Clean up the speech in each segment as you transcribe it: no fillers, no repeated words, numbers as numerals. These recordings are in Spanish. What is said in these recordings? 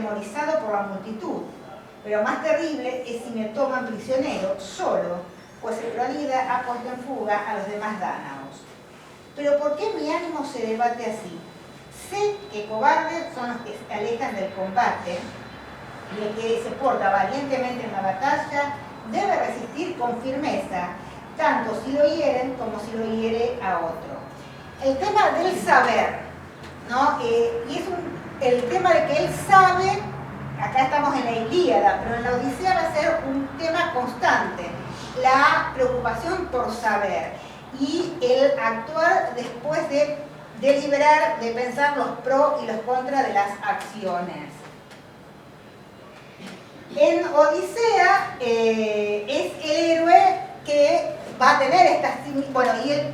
atemorizado por la multitud, pero más terrible es si me toman prisionero, solo, pues el Pronida ha puesto en fuga a los demás dánaos. Pero ¿por qué mi ánimo se debate así? Sé que cobardes son los que se alejan del combate, y el que se porta valientemente en la batalla debe resistir con firmeza, tanto si lo hieren como si lo hiere a otro. El tema del saber, ¿no? Y es el tema de que él sabe, acá estamos en la Ilíada, pero en la Odisea va a ser un tema constante, la preocupación por saber y el actuar después de deliberar, de pensar los pros y los contras de las acciones. En Odisea es el héroe que va a tener estas... Bueno, y el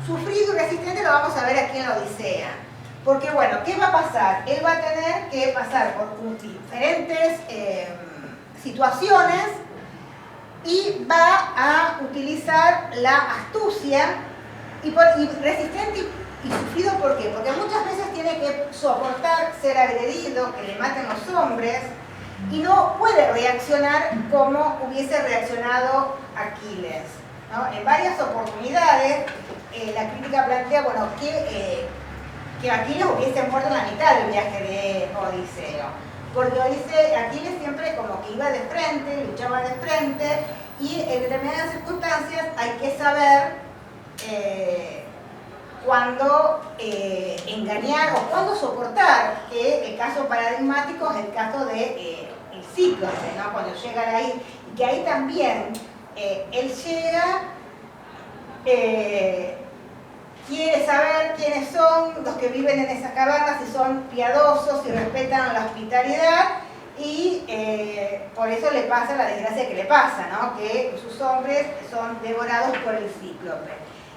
sufrido y resistente lo vamos a ver aquí en la Odisea. Porque bueno, ¿qué va a pasar? Él va a tener que pasar por diferentes situaciones y va a utilizar la astucia y resistente y sufrido, ¿por qué? Porque muchas veces tiene que soportar ser agredido, que le maten los hombres, y no puede reaccionar como hubiese reaccionado Aquiles, ¿no? En varias oportunidades la crítica plantea, bueno, que Aquiles hubiese muerto en la mitad del viaje de Odiseo, porque Aquiles siempre como que iba de frente, luchaba de frente, y en determinadas circunstancias hay que saber cuándo engañar o cuándo soportar, que el caso paradigmático es el caso de el Cíclope, ¿no? Cuando llega ahí, y que ahí también él llega, quiere saber quiénes son los que viven en esas cavernas, si son piadosos, si respetan la hospitalidad, y por eso le pasa la desgracia que le pasa, ¿no? Que sus hombres son devorados por el Cíclope.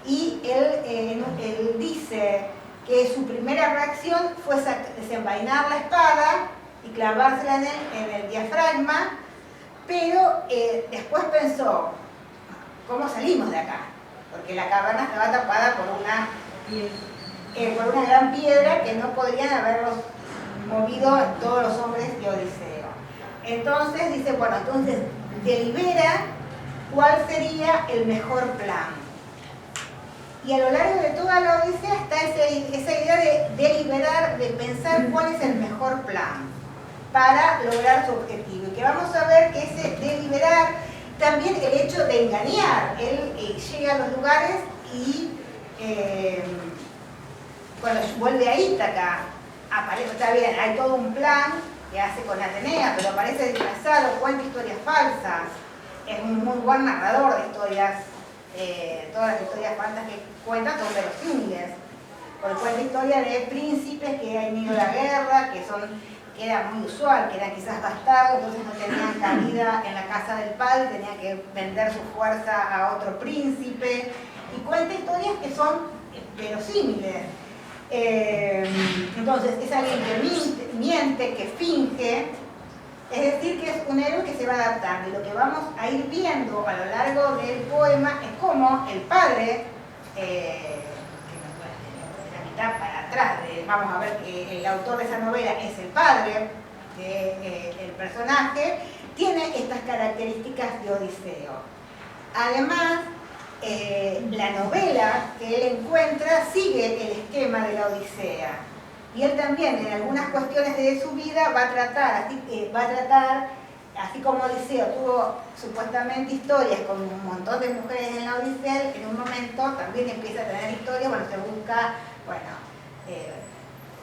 Y él dice que su primera reacción fue desenvainar la espada y clavársela en el diafragma, pero después pensó, ¿cómo salimos de acá? Porque la caverna estaba tapada por una gran piedra que no podrían haberlos movido todos los hombres de Odiseo. Entonces dice, bueno, entonces delibera cuál sería el mejor plan. Y a lo largo de toda la Odisea está esa idea de deliberar, de pensar cuál es el mejor plan para lograr su objetivo. Y que vamos a ver que ese deliberar, también el hecho de engañar. Él llega a los lugares y cuando vuelve a Ítaca, aparece, está bien, hay todo un plan que hace con Atenea, pero aparece disfrazado, cuenta historias falsas. Es un muy buen narrador de historias. Todas las historias falsas que cuentan son verosímiles, porque cuenta historias de príncipes que han ido a la guerra, que era muy usual, que eran quizás bastardos, entonces no tenían cabida en la casa del padre, tenían que vender su fuerza a otro príncipe, y cuenta historias que son verosímiles. Entonces es alguien que miente, que finge. Es decir, que es un héroe que se va adaptando, y lo que vamos a ir viendo a lo largo del poema es cómo el padre, que de la mitad para atrás, vamos a ver que el autor de esa novela es el padre del personaje, tiene estas características de Odiseo. Además, la novela que él encuentra sigue el esquema de la Odisea. Y él también, en algunas cuestiones de su vida, va a tratar, así como Odiseo tuvo supuestamente historias con un montón de mujeres en la Odisea, en un momento también empieza a tener historias, bueno, se busca,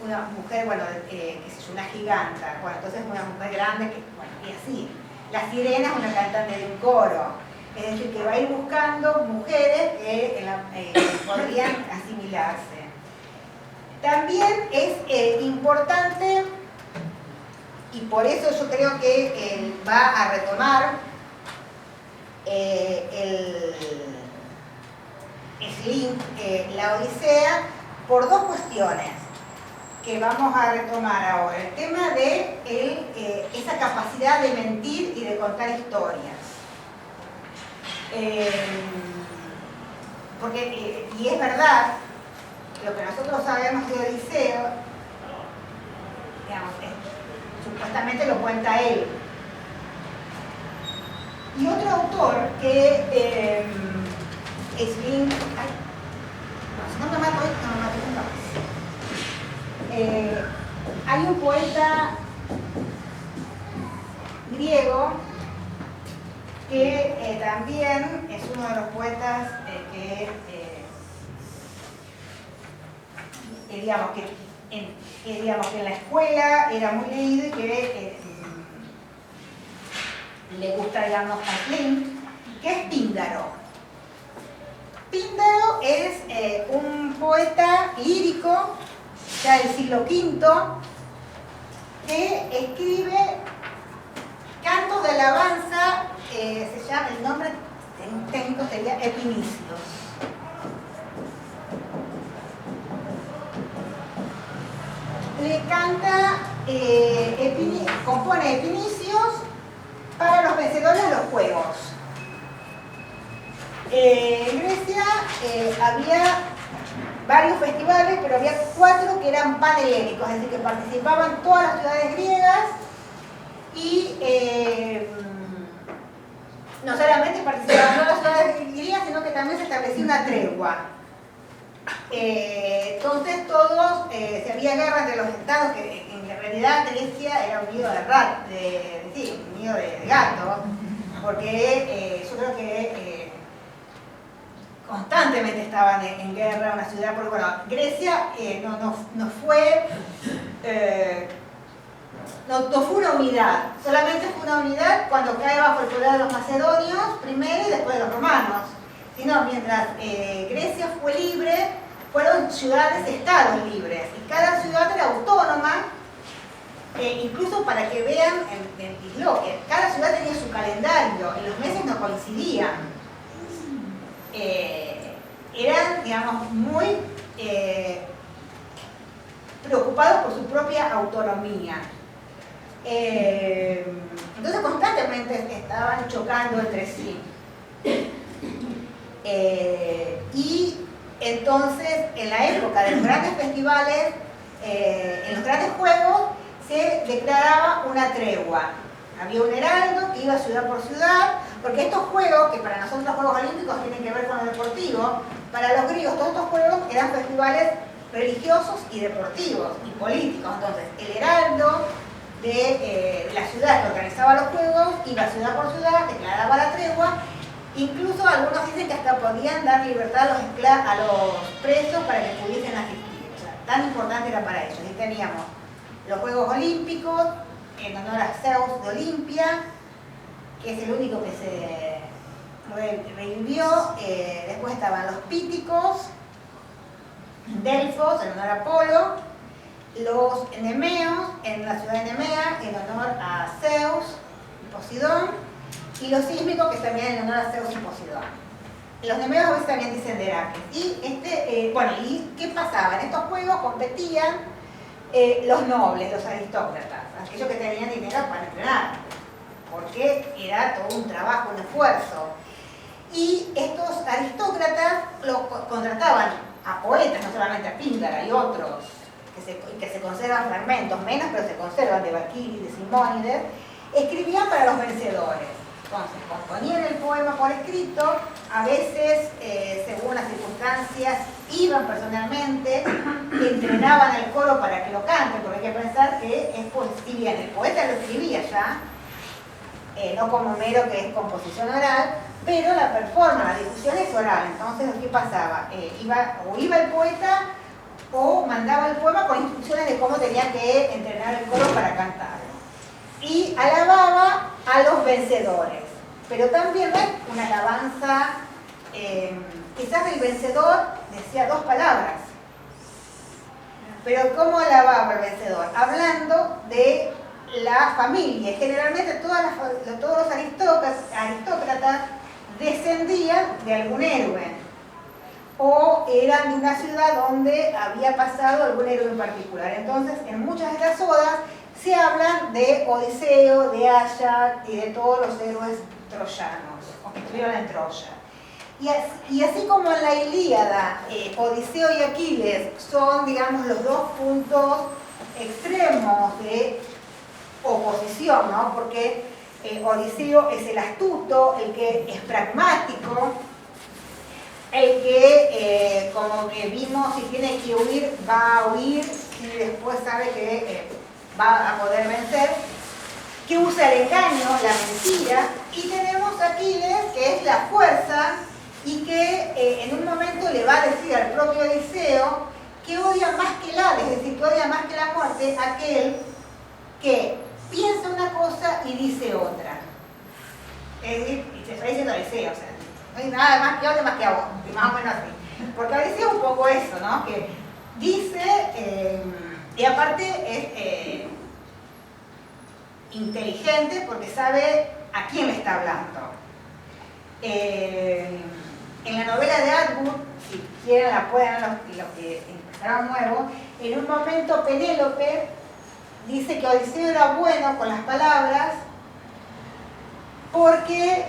una mujer, qué sé yo, una giganta, bueno, entonces una mujer grande, y así. La sirena es una cantante de un coro, es decir, que va a ir buscando mujeres que podrían asimilarse. También es importante, y por eso yo creo que él va a retomar la Odisea, por dos cuestiones que vamos a retomar ahora. El tema de esa capacidad de mentir y de contar historias. Y es verdad, lo que nosotros sabemos de Odiseo, digamos, supuestamente lo cuenta él. Y otro autor que es bien... Ay, no, si no me mato esto, no me mato nunca más. Hay un poeta griego que también es uno de los poetas digamos que en la escuela era muy leído y que le gusta, digamos, a Kling, que es Píndaro. Píndaro es un poeta lírico ya del siglo V que escribe cantos de alabanza, se llama, el nombre técnico sería Epinicios. Le canta, compone epinicios para los vencedores de los juegos. En Grecia había varios festivales, pero había 4 que eran panhelénicos, es decir, que participaban todas las ciudades griegas y no solamente participaban todas las ciudades griegas, sino que también se establecía una tregua. Entonces todos, si había guerra entre los estados, que en realidad Grecia era un nido un nido de gato, porque yo creo que constantemente estaban en guerra una ciudad, porque bueno, Grecia no fue una unidad, solamente fue una unidad cuando cae bajo el poder de los macedonios primero y después de los romanos, sino mientras Grecia fue libre, fueron ciudades-estados libres, y cada ciudad era autónoma, incluso para que vean el disloque, cada ciudad tenía su calendario y los meses no coincidían. Eran, digamos, muy preocupados por su propia autonomía. Entonces constantemente estaban chocando entre sí. Y entonces, en la época de los grandes festivales, en los grandes juegos, se declaraba una tregua. Había un heraldo que iba ciudad por ciudad, porque estos juegos, que para nosotros los Juegos Olímpicos tienen que ver con lo deportivo, para los griegos todos estos juegos eran festivales religiosos y deportivos y políticos. Entonces, el heraldo de la ciudad que organizaba los juegos iba ciudad por ciudad, declaraba la tregua. Incluso algunos dicen que hasta podían dar libertad a los presos para que pudiesen asistir. O sea, tan importante era para ellos. Y teníamos los Juegos Olímpicos en honor a Zeus de Olimpia, que es el único que se revivió. Después estaban los Píticos, Delfos en honor a Apolo, los Nemeos en la ciudad de Nemea en honor a Zeus y Poseidón, y los sísmicos, que también en honor a Zeus y Poseidón. Los nemeos a veces también dicen de Heracles. Y bueno, ¿y qué pasaba? En estos juegos competían los nobles, los aristócratas, aquellos que tenían dinero para entrenar, porque era todo un trabajo, un esfuerzo. Y estos aristócratas los contrataban a poetas, no solamente a Píndaro, y otros, que se conservan fragmentos, menos, pero se conservan, de Baquílides, de Simónides, escribían para los vencedores. Entonces, componían el poema por escrito, a veces, según las circunstancias, iban personalmente, entrenaban al coro para que lo canten, porque hay que pensar que es poesía, el poeta lo escribía ya, no como Homero, que es composición oral, pero la performance, la difusión es oral. Entonces, ¿qué pasaba? Iba el poeta o mandaba el poema con instrucciones de cómo tenía que entrenar el coro para cantarlo. Y alababa a los vencedores, pero también una alabanza, quizás el vencedor decía 2 palabras, pero ¿cómo alababa al vencedor? Hablando de la familia. Generalmente todos los aristócratas descendían de algún héroe o eran de una ciudad donde había pasado algún héroe en particular. Entonces, en muchas de las odas se hablan de Odiseo, de Áyax y de todos los héroes troyanos, o que estuvieron en Troya. Y así como en la Ilíada, Odiseo y Aquiles son, digamos, los 2 puntos extremos de discusión, ¿no? Porque Odiseo es el astuto, el que es pragmático, el que, como que vimos, si tiene que huir, va a huir y después sabe que va a poder vencer, que usa el engaño, la mentira, y tenemos a Aquiles, que es la fuerza, y que en un momento le va a decir al propio Odiseo que odia más que el Hades, es decir, que odia más que la muerte, aquel que piensa una cosa y dice otra. Es decir, y se está diciendo Odiseo, o sea, no hay nada más que odia más que a vos, y más o menos así. Porque Odiseo es un poco eso, ¿no? Que dice, y aparte es inteligente porque sabe a quién le está hablando. En la novela de Atwood, si quieren la pueden los que empezaron nuevo, en un momento Penélope dice que Odiseo era bueno con las palabras porque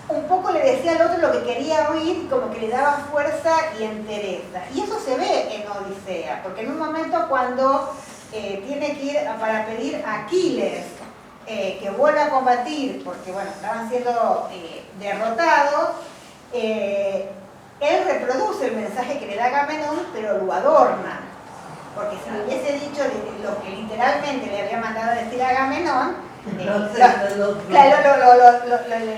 un poco le decía al otro lo que quería oír y como que le daba fuerza y entereza. Y eso se ve en Odisea, porque en un momento cuando tiene que ir para pedir a Aquiles que vuelva a combatir, porque bueno, estaban siendo derrotados, él reproduce el mensaje que le da Agamenón, pero lo adorna. Porque si le hubiese dicho lo que literalmente le había mandado a decir a Agamenón,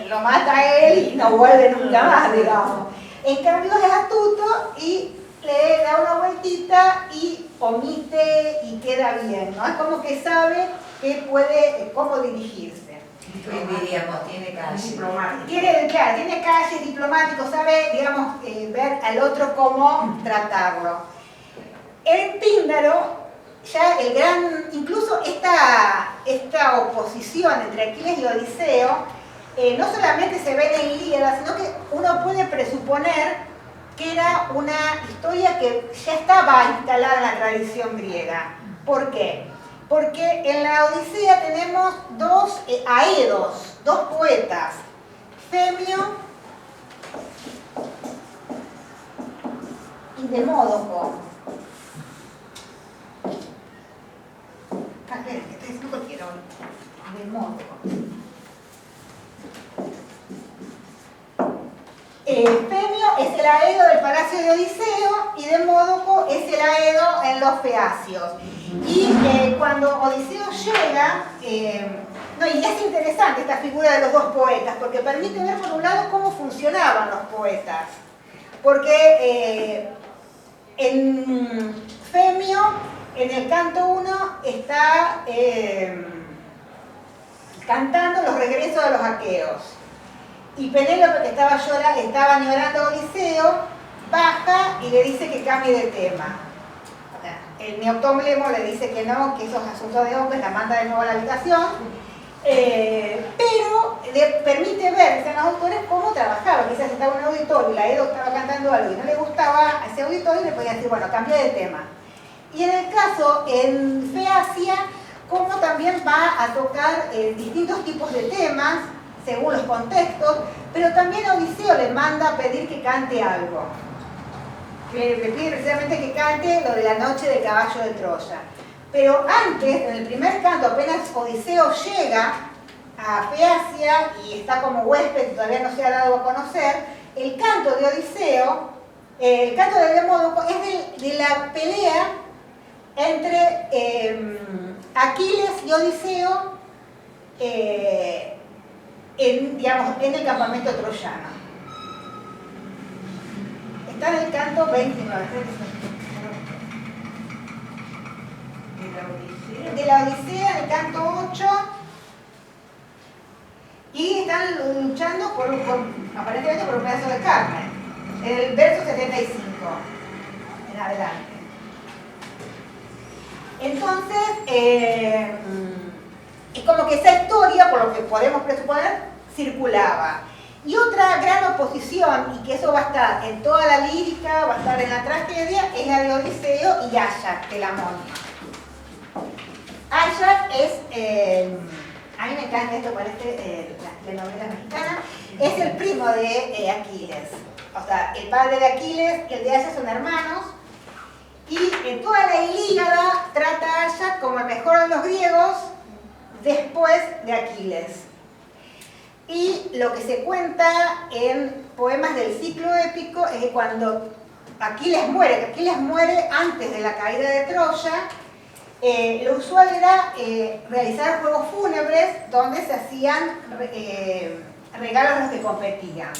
lo mata a él y no vuelve nunca más, digamos. En cambio es astuto y le da una vueltita y omite y queda bien, ¿no? Es como que sabe que puede, cómo dirigirse. Diríamos, tiene calle. Claro, tiene calle, diplomático, sabe, digamos, ver al otro cómo tratarlo. En Píndaro, ya el gran, incluso esta oposición entre Aquiles y Odiseo, no solamente se ve en Ilíada, sino que uno puede presuponer que era una historia que ya estaba instalada en la tradición griega. ¿Por qué? Porque en la Odisea tenemos dos aedos, dos poetas, Femio y Demódoco. Que estoy diciendo cualquiera hoy. Demódoco. Femio es el aedo del palacio de Odiseo y Demódoco es el aedo en los Feacios. Y cuando Odiseo llega, y es interesante esta figura de los dos poetas, porque permite ver por un lado cómo funcionaban los poetas. Porque en Femio, en el canto 1, está cantando los regresos de los aqueos. Y Penélope, que estaba llorando a Odiseo, baja y le dice que cambie de tema. El Neoptólemo le dice que no, que esos asuntos de hombres, la manda de nuevo a la habitación, pero le permite ver, dicen los autores, cómo trabajaba. Quizás estaba en un auditorio y la Edo estaba cantando algo y no le gustaba a ese auditorio y le podía decir, bueno, cambia de tema. Y en el caso, en Feacia, cómo también va a tocar distintos tipos de temas, según los contextos, pero también Odiseo le manda a pedir que cante algo. Le pide precisamente que cante lo de la noche del caballo de Troya. Pero antes, en el primer canto, apenas Odiseo llega a Feacia y está como huésped, todavía no se ha dado a conocer, el canto de Odiseo, el canto de Demódoco, es de la pelea entre Aquiles y Odiseo en el campamento troyano. Está en el canto 29. De la Odisea, en el canto 8. Y están luchando aparentemente por un pedazo de carne. En el verso 75 en adelante. Entonces, es como que esa historia, por lo que podemos presuponer, circulaba. Y otra gran oposición, y que eso va a estar en toda la lírica, va a estar en la tragedia, es la de Odiseo y Áyax, el amonio. Áyax es, a mí me encanta esto, parece la novela mexicana, es el primo de Aquiles. O sea, el padre de Aquiles y el de Áyax son hermanos, Y en toda la Ilíada trata a Áyax como el mejor de los griegos después de Aquiles. Y lo que se cuenta en poemas del ciclo épico es que cuando Aquiles muere antes de la caída de Troya, lo usual era realizar juegos fúnebres donde se hacían regalos a los que competían.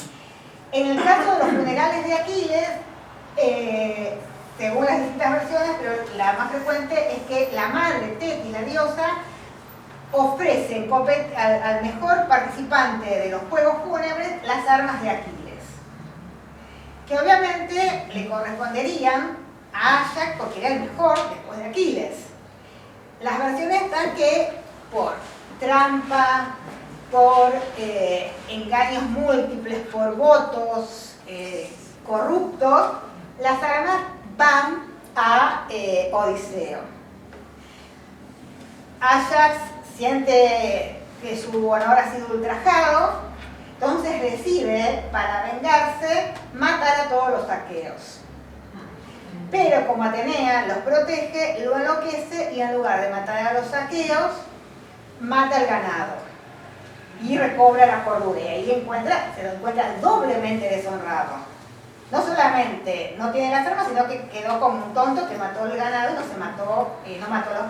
En el caso de los funerales de Aquiles, según las distintas versiones, pero la más frecuente es que la madre Tetis, la diosa, ofrece al mejor participante de los juegos fúnebres las armas de Aquiles, que obviamente le corresponderían a Áyax porque era el mejor después de Aquiles. Las versiones están que por trampa, por engaños múltiples, por votos corruptos, las armas van a Odiseo. Áyax siente que su honor ha sido ultrajado, entonces decide, para vengarse, matar a todos los aqueos. Pero como Atenea los protege, lo enloquece y en lugar de matar a los aqueos, mata al ganado y recobra la cordura. Y ahí se lo encuentra doblemente deshonrado. No solamente no tiene las armas, sino que quedó como un tonto que mató el ganado y no mató los.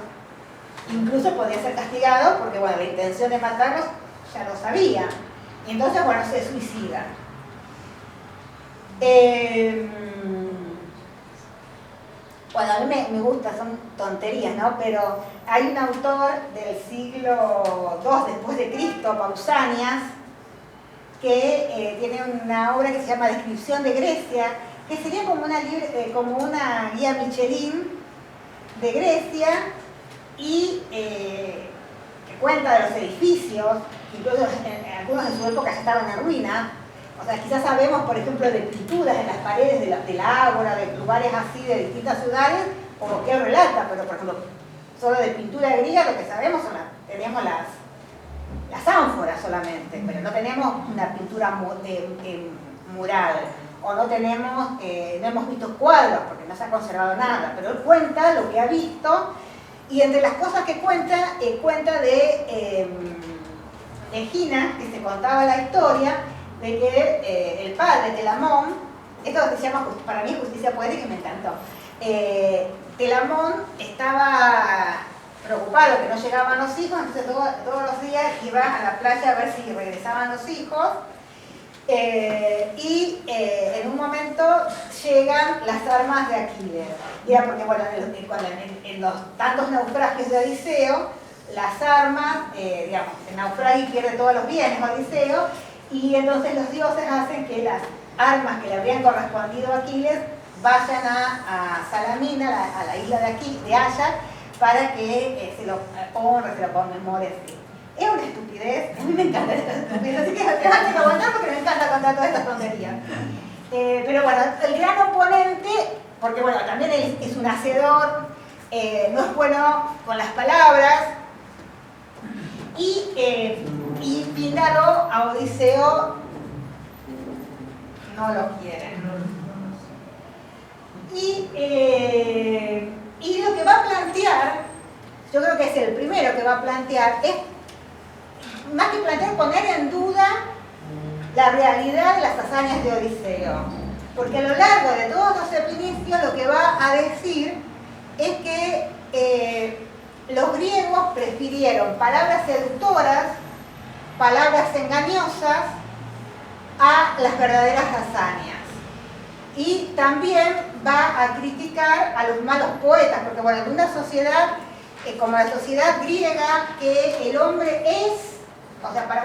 Incluso podía ser castigado porque, bueno, la intención de matarlos ya lo sabía. Y entonces, bueno, se suicida. Bueno, a mí me gusta, son tonterías, ¿no? Pero hay un autor del siglo II después de Cristo, Pausanias, que tiene una obra que se llama Descripción de Grecia, que sería como una guía Michelin de Grecia, y que cuenta de los edificios, incluso algunos en su época ya estaban en ruina. O sea, quizás sabemos, por ejemplo, de pinturas en las paredes de la ágora, de lugares así de distintas ciudades, o lo que él relata, pero por ejemplo, solo de pintura griega lo que sabemos tenemos las ánforas solamente, pero no tenemos una pintura mural, o no hemos visto cuadros, porque no se ha conservado nada, pero él cuenta lo que ha visto. Y entre las cosas que cuenta de Egina, que se contaba la historia de que el padre, Telamón, esto se llama, para mí, justicia poética y me encantó. Telamón estaba preocupado que no llegaban los hijos, entonces todos los días iba a la playa a ver si regresaban los hijos. En un momento llegan las armas de Aquiles. Y era porque, bueno, en los tantos naufragios de Odiseo, las armas, digamos, el naufragio pierde todos los bienes, Odiseo, y entonces los dioses hacen que las armas que le habrían correspondido a Aquiles vayan a Salamina, a la isla de Áyax, para que se lo honre, se lo conmemore. Es una estupidez, a mí me encanta esta estupidez, así que te vas a aguantar porque me encanta contar todas estas tonterías. Pero bueno, el gran oponente, porque bueno, también es un hacedor, no es bueno con las palabras, y Píndaro a Odiseo no lo quiere. Y lo que va a plantear, yo creo que es el primero que va a plantear, es más que plantear, poner en duda la realidad de las hazañas de Odiseo. Porque a lo largo de todos los epinicios lo que va a decir es que los griegos prefirieron palabras seductoras, palabras engañosas, a las verdaderas hazañas. Y también va a criticar a los malos poetas, porque bueno, en una sociedad como la sociedad griega, que el hombre es, o sea, para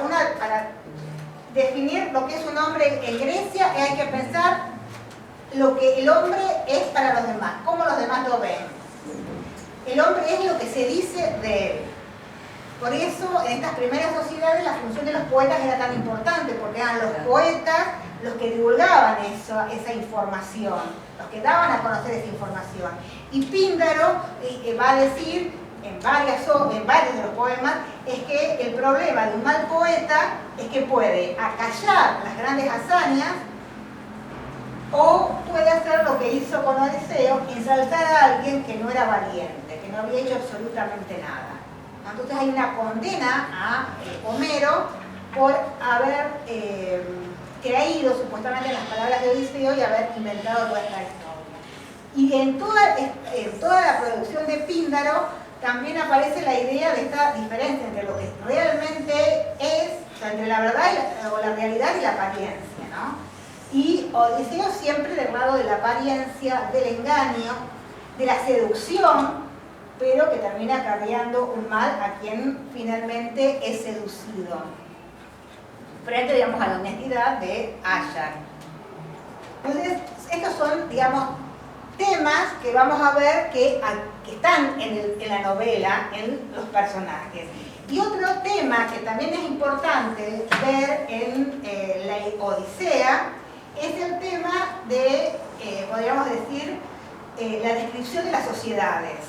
definir lo que es un hombre en Grecia, hay que pensar lo que el hombre es para los demás, cómo los demás lo ven. El hombre es lo que se dice de él. Por eso, en estas primeras sociedades, la función de los poetas era tan importante, porque eran los poetas los que divulgaban esa información, los que daban a conocer esa información. Y Píndaro va a decir, en varios de los poemas, es que el problema de un mal poeta es que puede acallar las grandes hazañas O puede hacer lo que hizo con Odiseo, ensalzar a alguien que no era valiente, que no había hecho absolutamente nada. Entonces hay una condena a Homero por haber creído supuestamente en las palabras de Odiseo y haber inventado toda esta historia. Y en toda la producción de Píndaro también aparece la idea de esta diferencia entre lo que realmente es, o sea, entre la verdad o la realidad y la apariencia, ¿no? Y Odiseo siempre del lado de la apariencia, del engaño, de la seducción, pero que termina acarreando un mal a quien finalmente es seducido. Frente, digamos, a la honestidad de Áyax. Entonces, estos son, digamos, temas que vamos a ver que están en la novela, en los personajes. Y otro tema que también es importante ver en la Odisea es el tema de, podríamos decir, la descripción de las sociedades.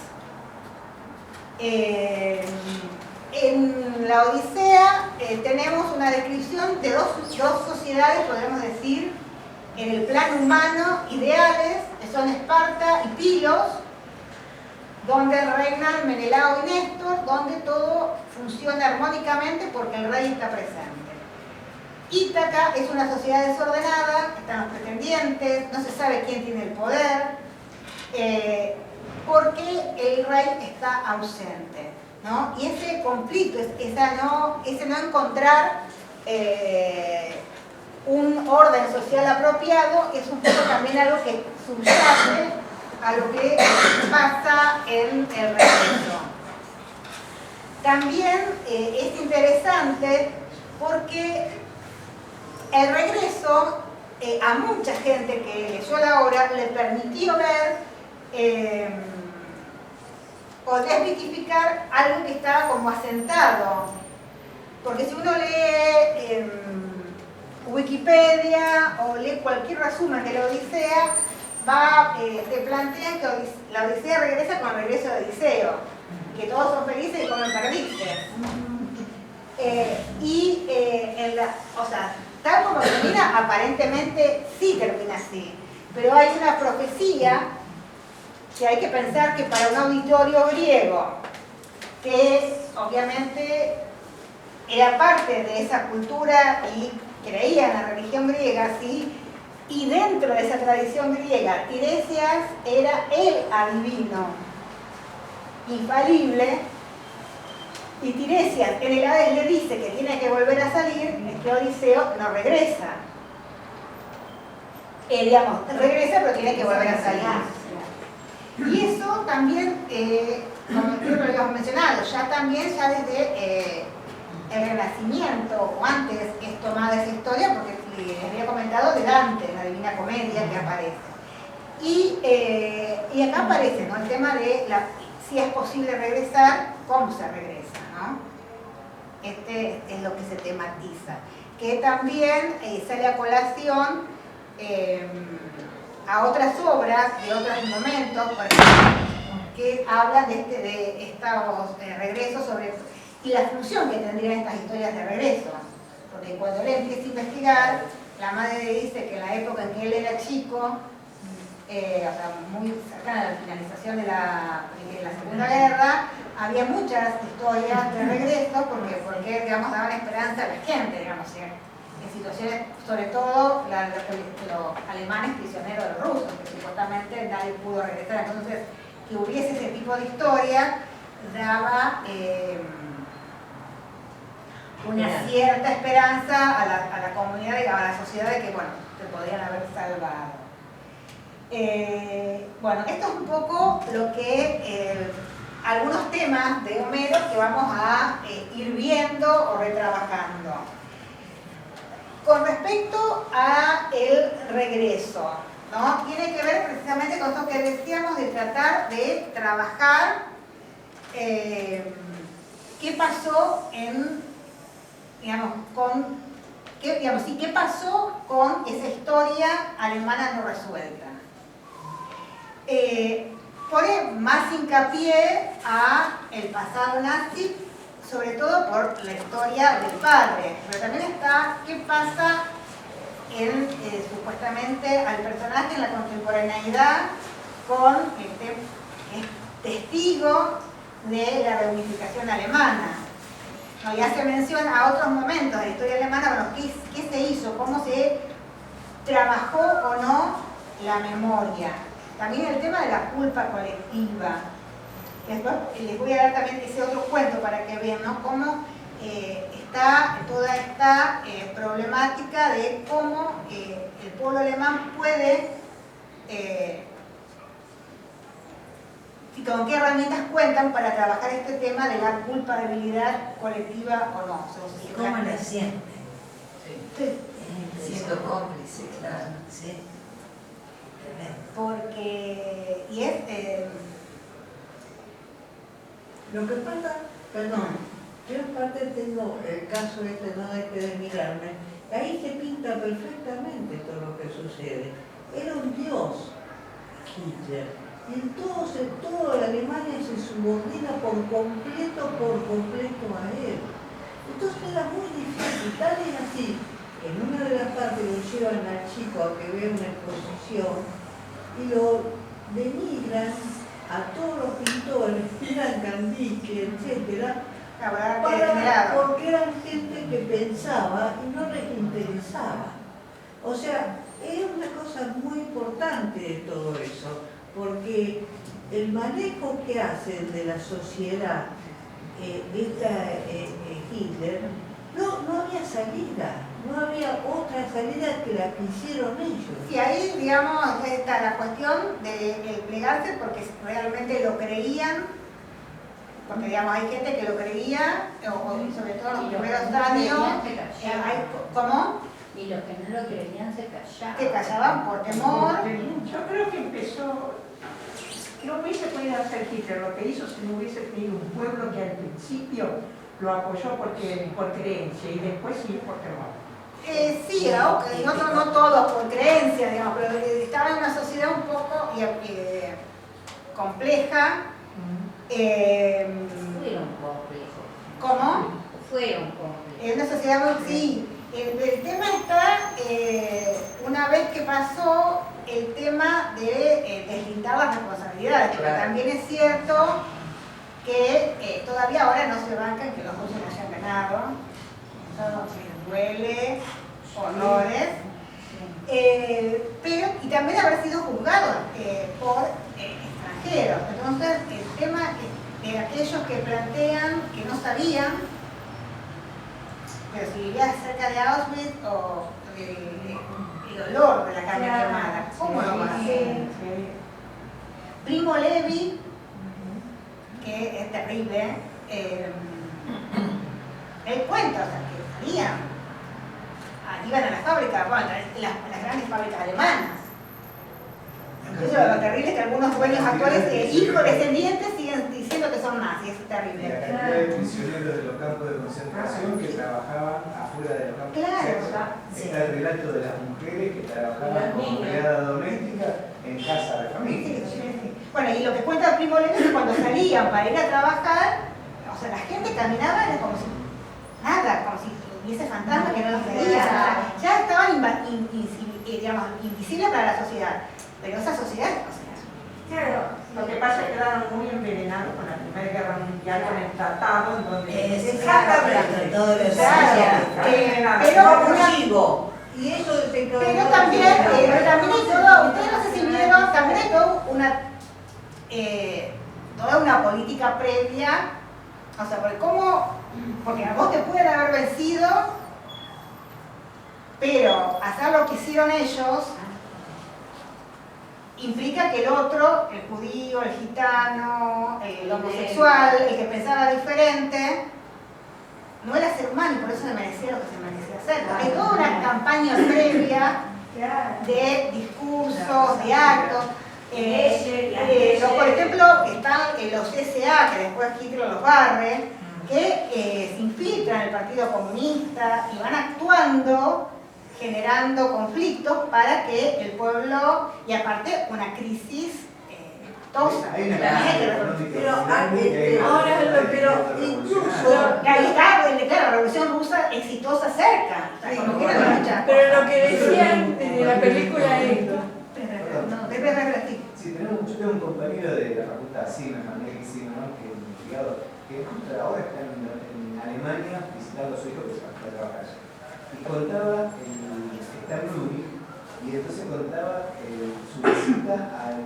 En la Odisea tenemos una descripción de dos sociedades, podríamos decir, en el plano humano, ideales, que son Esparta y Pilos, donde reinan Menelao y Néstor, donde todo funciona armónicamente porque el rey está presente. Ítaca es una sociedad desordenada, están los pretendientes, no se sabe quién tiene el poder, porque el rey está ausente, ¿no? Y ese conflicto, ese no encontrar un orden social apropiado es un poco también algo que subyace a lo que pasa en el regreso. También es interesante porque el regreso a mucha gente que leyó la obra le permitió ver o desmitificar algo que estaba como asentado. Porque si uno lee Wikipedia o lee cualquier resumen de la Odisea, te plantean que la Odisea regresa con el regreso de Odiseo, que todos son felices y comen perdices. O sea, tal como termina, aparentemente sí termina así, pero hay una profecía que hay que pensar que para un auditorio griego, que obviamente era parte de esa cultura y creía en la religión griega, ¿sí? Y dentro de esa tradición griega, Tiresias era el adivino infalible, y Tiresias en el Hades le dice que tiene que volver a salir, es que Odiseo no regresa. Regresa pero tiene que volver a salir. Y eso también, como creo que lo habíamos mencionado, ya desde el Renacimiento o antes es tomada esa historia, porque les había comentado de Dante, la Divina Comedia que aparece. Y acá aparece, ¿no?, el tema de si es posible regresar, cómo se regresa, ¿no? Este es lo que se tematiza. Que también sale a colación a otras obras de otros momentos, por ejemplo, que hablan de estos regresos y la función que tendrían estas historias de regreso. Porque cuando él empieza a investigar, la madre le dice que en la época en que él era chico, o sea, muy cercana a la finalización de la Segunda Guerra, había muchas historias de regreso porque digamos, daban esperanza a la gente, digamos, en situaciones, sobre todo los alemanes prisioneros de los rusos, que supuestamente nadie pudo regresar. Entonces, que hubiese ese tipo de historia daba una cierta esperanza a la comunidad, a la sociedad, de que, bueno, se podían haber salvado. Bueno, esto es un poco lo que algunos temas de Homero que vamos a ir viendo o retrabajando. Con respecto a el regreso, ¿no? Tiene que ver precisamente con lo que decíamos de tratar de trabajar qué pasó qué pasó con esa historia alemana no resuelta. Pone más hincapié a el pasado nazi, sobre todo por la historia del padre, pero también está qué pasa en supuestamente al personaje en la contemporaneidad con que es testigo de la reunificación alemana. ¿No? Ya se menciona a otros momentos de la historia alemana, bueno, qué se hizo, cómo se trabajó o no la memoria. También el tema de la culpa colectiva. Después les voy a dar también ese otro cuento para que vean, ¿no? Cómo está toda esta problemática de cómo el pueblo alemán puede y con qué herramientas cuentan para trabajar este tema de la culpabilidad colectiva o no. ¿Y cómo la sienten? Sí. Siendo cómplice, claro. Sí. Porque, y es... Lo que pasa, perdón, yo aparte tengo el caso este, no hay que desmirarme, ahí se pinta perfectamente todo lo que sucede. Era un dios, Hitler, y entonces toda la Alemania se subordina por completo a él. Entonces era muy difícil, tal es así, que en una de las partes lo llevan al chico a que vea una exposición y lo denigran a todos los pintores, eran Kandinsky, etc., porque eran gente que pensaba y no les interesaba. O sea, es una cosa muy importante de todo eso, porque el manejo que hacen de la sociedad Hitler, no había salida, no había otra salida que la que hicieron ellos. Y ahí, digamos, está la cuestión de plegarse porque realmente lo creían, porque, digamos, hay gente que lo creía, o sobre todo en los primeros años. ¿Cómo? Y los que no lo creían se callaban. Se callaban por temor. Yo creo que empezó, no hubiese podido hacer Hitler lo que hizo si no hubiese tenido un pueblo que al principio lo apoyó por creencia y después sí por temor. Sí, no todos por creencia, digamos, pero estaba en una sociedad un poco compleja. Fueron complejos. ¿Cómo? Fueron complejos. En una sociedad muy... Sí. El tema está, una vez que pasó el tema de deslindar las responsabilidades, porque también es cierto que todavía ahora no se bancan que los rusos hayan ganado. Eso les duele, honores. Pero, y también haber sido juzgados por extranjeros. Entonces, el tema de aquellos que plantean que no sabían, pero si vivías cerca de Auschwitz o el olor de la carne quemada, ¿cómo lo vas a hacer? Primo Levi, que es terrible, él cuenta, o sea, que salían, iban a las fábricas, bueno, las grandes fábricas alemanas. Incluso lo terrible es que algunos dueños actuales, hijos descendientes, siguen diciendo que son nazis, es terrible. La cantidad de prisioneros de los campos de concentración que trabajaban afuera de los campos de concentración. Está el relato de las mujeres que trabajaban como empleada doméstica en casa de familia. Sí. Bueno, y lo que cuenta el Primo Levi es que cuando salían para ir a trabajar, o sea, la gente caminaba era como si nada, como si hubiese fantasma que no los veía. O sea, ya estaban invisibles para la sociedad. Pero esa sociedad, o sea, Claro, lo que pasa es que quedaron muy envenenados con la Primera Guerra Mundial, con el tratado, en donde... Exactamente. Todo lo pero y eso desencadenó. Pero también hay todo, ustedes no sé si vieron, también hay toda una política previa, o sea, porque a vos te pueden haber vencido, pero hacer lo que hicieron ellos implica que el otro, el judío, el gitano, el homosexual, el que pensaba diferente, no era ser humano y por eso se merecía lo que se merecía hacer. Porque hay toda una campaña previa de discursos, de actos. Por ejemplo, están los SA, que después Hitler los barre, que se infiltran en el Partido Comunista y van actuando, generando conflictos para que el pueblo, y aparte una crisis tosa. Hay una pero incluso Ahí está, claro, la Revolución Rusa exitosa cerca, como quiera la lucha. Pero lo que decían de la película es esto. Sí, yo tengo un compañero de la facultad, Zimmerman, que es investigado, que justo ahora está en Alemania visitando a su hijo que está trabajando allá. Y contaba, está en Múnich, y entonces contaba su visita al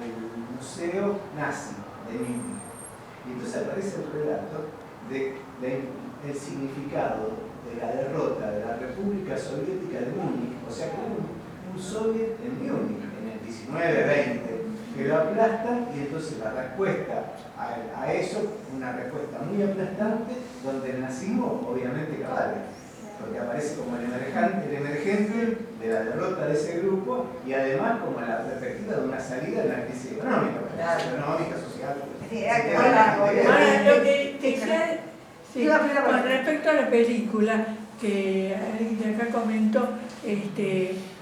museo nazi de Múnich. Y entonces aparece el relato del significado de la derrota de la República Soviética de Múnich, o sea que hubo un soviet en Múnich en el 19-20, que lo aplastan, y entonces la respuesta a eso, una respuesta muy aplastante, donde el nazismo obviamente cabale, porque aparece como el emergente de la derrota de ese grupo y además como la perspectiva de una salida de la crisis económica, social. Ahora, lo que decía, con respecto a la película, que alguien de acá comentó,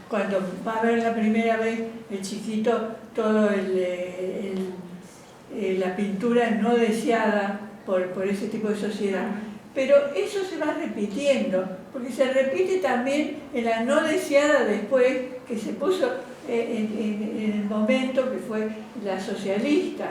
cuando va a ver la primera vez el chiquito todo la pintura no deseada por ese tipo de sociedad. Pero eso se va repitiendo, porque se repite también en la no deseada después, que se puso en el momento que fue la socialista,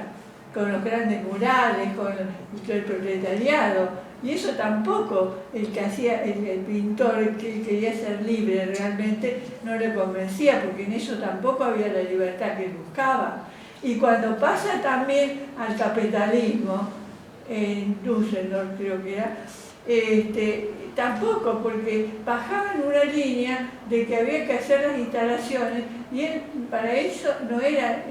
con los grandes murales, con el proletariado. Y eso tampoco, el que hacía, el pintor, el que quería ser libre realmente, no le convencía, porque en eso tampoco había la libertad que buscaba. Y cuando pasa también al capitalismo, en Düsseldorf creo que era, tampoco, porque bajaban una línea de que había que hacer las instalaciones y él para eso no era,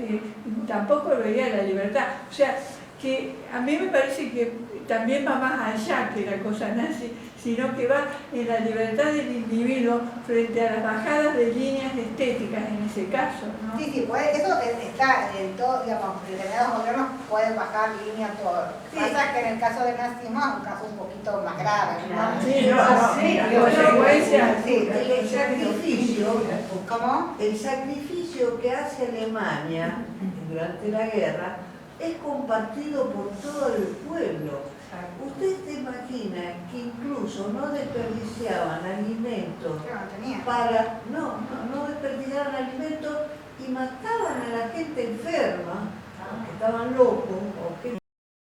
tampoco veía la libertad. O sea, que a mí me parece que también va más allá que la cosa nazi, sino que va en la libertad del individuo frente a las bajadas de líneas estéticas en ese caso, ¿no? Sí, eso está en todo, digamos, determinados gobiernos pueden bajar líneas todo. Sí. Pasa que en el caso del nazismo es un caso un poquito más grave, ¿no? Sí, El sacrificio, ¿Cómo? el sacrificio que hace Alemania durante la guerra es compartido por todo el pueblo. Usted se imagina que incluso no desperdiciaban alimentos no desperdiciaban alimentos y mataban a la gente enferma, que estaban locos o que